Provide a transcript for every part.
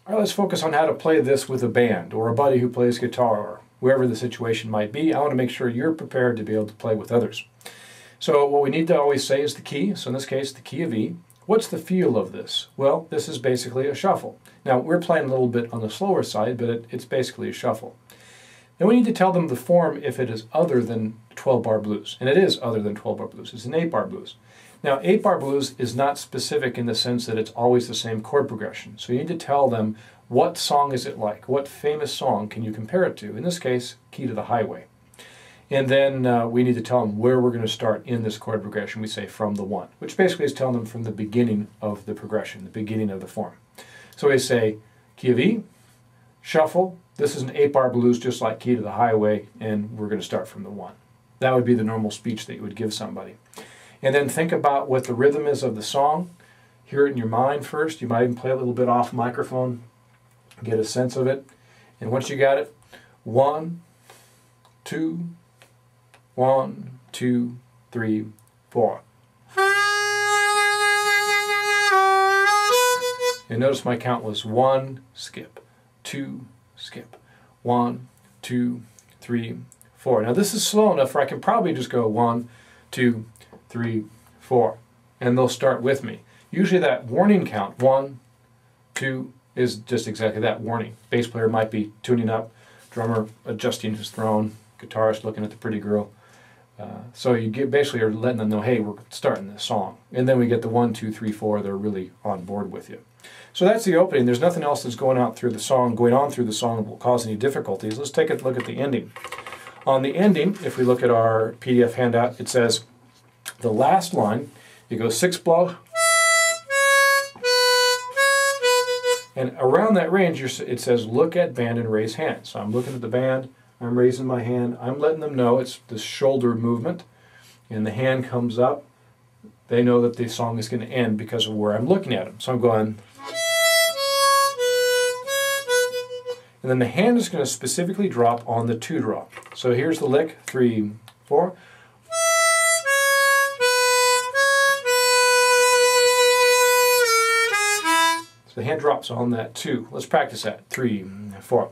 All right, let's focus on how to play this with a band or a buddy who plays guitar or wherever the situation might be. I want to make sure you're prepared to be able to play with others. So what we need to always say is the key. So in this case, the key of E. What's the feel of this? Well, this is basically a shuffle. Now, we're playing a little bit on the slower side, but it's basically a shuffle. Then we need to tell them the form if it is other than 12-bar blues. And it is other than 12-bar blues. It's an 8-bar blues. Now, 8-bar blues is not specific in the sense that it's always the same chord progression. So you need to tell them what song is it like? What famous song can you compare it to? In this case, Key to the Highway. And then we need to tell them where we're going to start in this chord progression. We say from the 1, which basically is telling them from the beginning of the progression, the beginning of the form. So we say key of E, shuffle. This is an 8-bar blues just like Key to the Highway, and we're going to start from the 1. That would be the normal speech that you would give somebody. And then think about what the rhythm is of the song. Hear it in your mind first. You might even play a little bit off microphone, get a sense of it. And once you got it, 1, 2, 1, 2, 3, 4. And notice my count was 1, skip, 2, skip, 1, 2, 3, 4. Now this is slow enough where I can probably just go 1, 2, 3, 4, and they'll start with me. Usually that warning count, 1, 2, is just exactly that, warning. Bass player might be tuning up, drummer adjusting his throne, guitarist looking at the pretty girl. So you basically are letting them know, hey, we're starting this song. And then we get the 1, 2, 3, 4, they're really on board with you. So that's the opening. There's nothing else that's going on through the song that will cause any difficulties. Let's take a look at the ending. On the ending, if we look at our PDF handout, it says the last line, you go 6 blow, and around that range it says look at band and raise hand. So I'm looking at the band, I'm raising my hand, I'm letting them know it's this shoulder movement, and the hand comes up. They know that the song is going to end because of where I'm looking at them. So I'm going, and then the hand is going to specifically drop on the 2 draw. So here's the lick, 3, 4. So the hand drops on that 2. Let's practice that. 3, 4.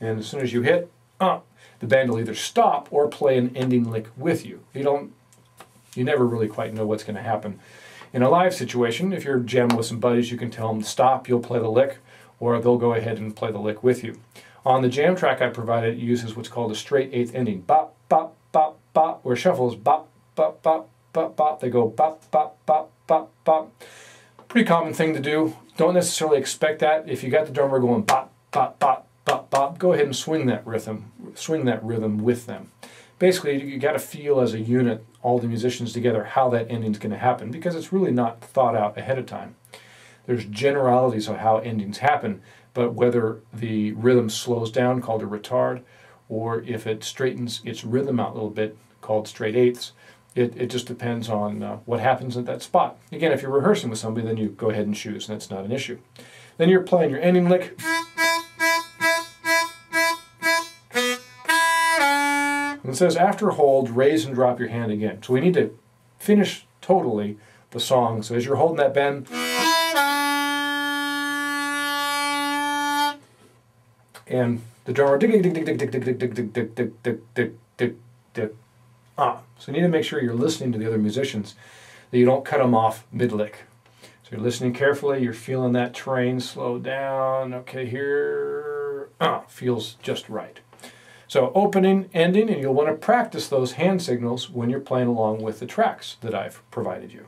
And as soon as you hit, the band will either stop or play an ending lick with you. You never really quite know what's going to happen. In a live situation, if you're jamming with some buddies, you can tell them to stop, you'll play the lick, or they'll go ahead and play the lick with you. On the jam track I provided, it uses what's called a straight 8th ending. Bop, bop, bop, bop, where shuffles bop, bop, bop, bop, bop. They go bop, bop, bop, bop, bop. Pretty common thing to do. Don't necessarily expect that. If you got the drummer going bop, bop, bop, bop, bop, go ahead and swing that rhythm with them. Basically, you got to feel as a unit, all the musicians together, how that ending's going to happen, because it's really not thought out ahead of time. There's generalities of how endings happen, but whether the rhythm slows down, called a retard, or if it straightens its rhythm out a little bit, called straight 8ths, it just depends on what happens at that spot. Again, if you're rehearsing with somebody, then you go ahead and choose, and that's not an issue. Then you're playing your ending lick. And it says, after hold, raise and drop your hand again. So we need to finish totally the song. So as you're holding that bend, and the drummer, dig, dig, dig, dig, dig, dig, dig, dig, dig, dig, dig, dig, dig, dig, dig. So you need to make sure you're listening to the other musicians, that you don't cut them off mid-lick. So you're listening carefully, you're feeling that train slow down. Okay, here, feels just right. So opening, ending, and you'll want to practice those hand signals when you're playing along with the tracks that I've provided you.